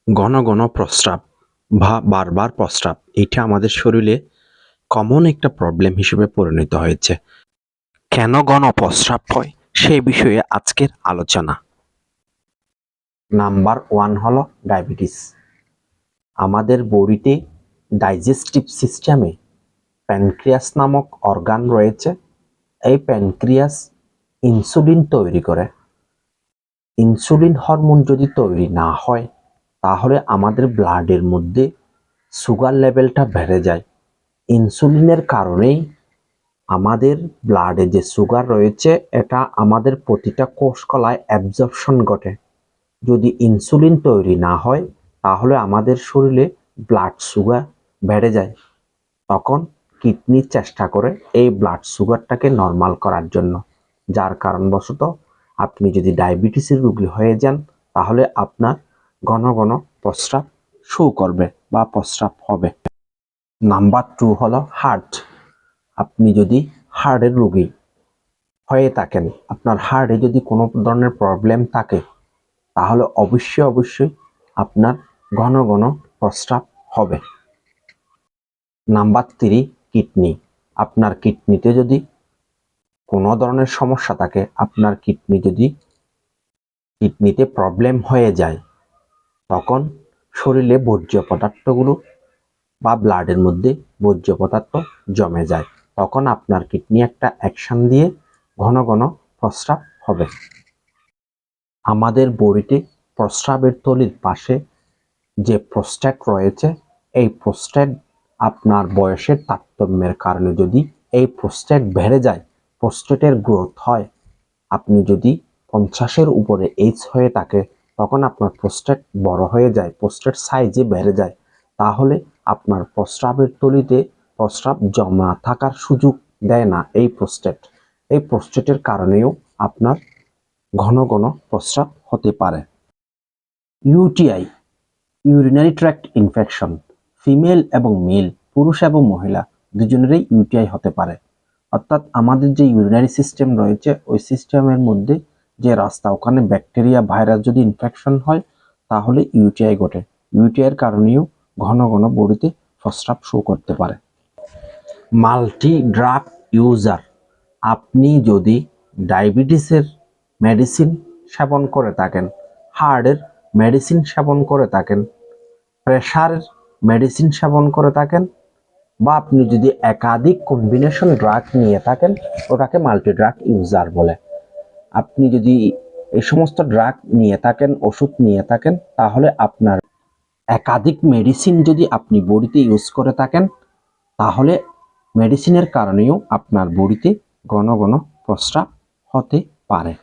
ঘন ঘন প্রস্রাব বা বারবার প্রস্রাব এটা আমাদের শরীরে কমন একটা প্রবলেম হিসেবে পরিণত হয়েছে। কেন ঘন প্রস্রাব হয় সেই বিষয়ে আজকের আলোচনা। নাম্বার 1 হলো ডায়াবেটিস। আমাদের বডিতে ডাইজেস্টিভ সিস্টেমে প্যানক্রিয়াস নামক অর্গান রয়েছে। এই প্যানক্রিয়াস ইনসুলিন তৈরি করে। ইনসুলিন হরমোন যদি তৈরি না হয় তাহলে আমাদের ব্লাডের মধ্যে সুগার লেভেলটা বেড়ে যায়। ইনসুলিনের কারণেই আমাদের ব্লাডে যে সুগার রয়েছে এটা আমাদের প্রতিটা কোষকলায় অ্যাবজর্পশন ঘটে। যদি ইনসুলিন তৈরি না হয় তাহলে আমাদের শরীরে ব্লাড সুগার বেড়ে যায়। তখন কিডনি চেষ্টা করে এই ব্লাড সুগারটাকে নরমাল করার জন্য, যার কারণবশত আপনি যদি ডায়াবেটিসের রোগী হয়ে যান তাহলে আপনার ঘন ঘন প্রস্রাব শো করবে বা প্রস্রাব হবে। নাম্বার 2 হলো হার্ট। আপনি যদি হার্টের রোগী হয়ে থাকেন, আপনার হার্টে যদি কোনো ধরনের প্রবলেম থাকে তাহলে অবশ্যই আপনার ঘন ঘন প্রস্রাব হবে। Number 3 kidney. আপনার কিডনিতে যদি কোনো ধরনের সমস্যা থাকে, আপনার কিডনিতে প্রবলেম হয়ে যায়, তখন শরীরে বর্জ্য পদার্থগুলো বা ব্লাডের মধ্যে বর্জ্য পদার্থ জমে যায়। তখন আপনার কিডনি একটা অ্যাকশন দিয়ে ঘন ঘন প্রস্রাব হবে। আমাদের বডিতে প্রস্রাবের থলির পাশে যে প্রোস্টেট রয়েছে, এই প্রোস্টেট আপনার বয়সের তারতম্যের কারণে যদি এই প্রোস্টেট বেড়ে যায়, প্রোস্টেটের গ্রোথ হয়, আপনি যদি 50-এর উপরে এজ হয়ে থাকে তখন আপনার প্রোস্টেট বড় হয়ে যায়, প্রোস্টেট সাইজে বেড়ে যায়, তাহলে আপনার প্রস্রাবের থলিতে প্রস্রাব জমা থাকার সুযোগ দেয় না এই প্রোস্টেট। এই প্রোস্টেটের কারণেও আপনার ঘন ঘন প্রস্রাব হতে পারে। UTI, urinary tract infection, female এবং মেল, পুরুষ এবং মহিলা দুজনেরই ইউটিআই হতে পারে। অর্থাৎ আমাদের যে ইউরিনারি সিস্টেম রয়েছে ওই সিস্টেমের মধ্যে যে রাস্তা, ওখানে ব্যাকটেরিয়া ভাইরাস যদি ইনফেকশন হয় তাহলে ইউটিআই ঘটে। ইউটিআইয়ের কারণেও ঘন ঘন বডিতে প্রস্রাব শো করতে পারে। Multi drug user. আপনি যদি ডায়াবেটিসের মেডিসিন সেবন করে থাকেন, হার্টের মেডিসিন সেবন করে থাকেন, প্রেশারের মেডিসিন সেবন করে থাকেন, বা আপনি যদি একাধিক কম্বিনেশন ড্রাগ নিয়ে থাকেন, ওটাকে মাল্টি ড্রাগ ইউজার বলে। আপনি যদি এই সমস্ত ড্রাগ নিয়ে থাকেন, ওষুধ নিয়ে থাকেন, তাহলে আপনার একাধিক মেডিসিন যদি আপনি বডিতে ইউজ করে থাকেন তাহলে মেডিসিনের কারণেও আপনার বডিতে ঘন ঘন প্রস্রাব হতে পারে।